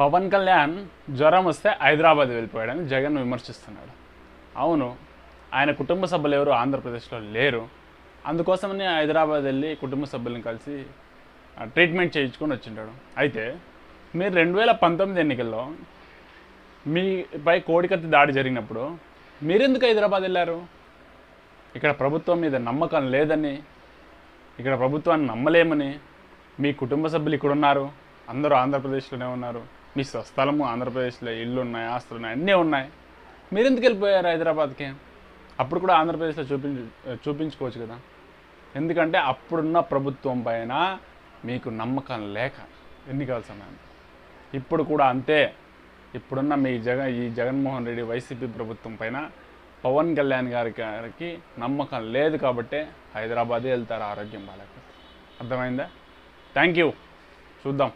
పవన్ కళ్యాణ్ జ్వరం వస్తే హైదరాబాద్ వెళ్ళిపోయాడని జగన్ విమర్శిస్తున్నాడు. అవును, ఆయన కుటుంబ సభ్యులు ఎవరు ఆంధ్రప్రదేశ్లో లేరు. అందుకోసమని హైదరాబాద్ వెళ్ళి కుటుంబ సభ్యులను కలిసి ట్రీట్మెంట్ చేయించుకొని వచ్చింటాడు. అయితే మీరు 2019 ఎన్నికల్లో మీపై కోడికత్తి దాడి జరిగినప్పుడు మీరెందుకు హైదరాబాద్ వెళ్ళారు? ఇక్కడ ప్రభుత్వం మీద నమ్మకం లేదని, ఇక్కడ ప్రభుత్వాన్ని నమ్మలేమని, మీ కుటుంబ సభ్యులు ఇక్కడ ఉన్నారు, అందరూ ఆంధ్రప్రదేశ్లోనే ఉన్నారు, మీ స్వస్థలము ఆంధ్రప్రదేశ్లో ఇల్లు ఉన్నాయి, ఆస్తులు ఉన్నాయి, అన్నీ ఉన్నాయి, మీరెందుకు వెళ్ళిపోయారు హైదరాబాద్కి? అప్పుడు కూడా ఆంధ్రప్రదేశ్లో చూపించుకోవచ్చు కదా. ఎందుకంటే అప్పుడున్న ప్రభుత్వం పైన మీకు నమ్మకం లేక ఎన్నికల సమయం. ఇప్పుడు కూడా అంతే. ఇప్పుడున్న ఈ జగన్మోహన్ రెడ్డి వైసీపీ ప్రభుత్వం పైన పవన్ కళ్యాణ్ గారికి నమ్మకం లేదు కాబట్టే హైదరాబాదే వెళ్తారు ఆరోగ్యం బాగాలేకపోతే. అర్థమైందా? Thank you. చూద్దాం.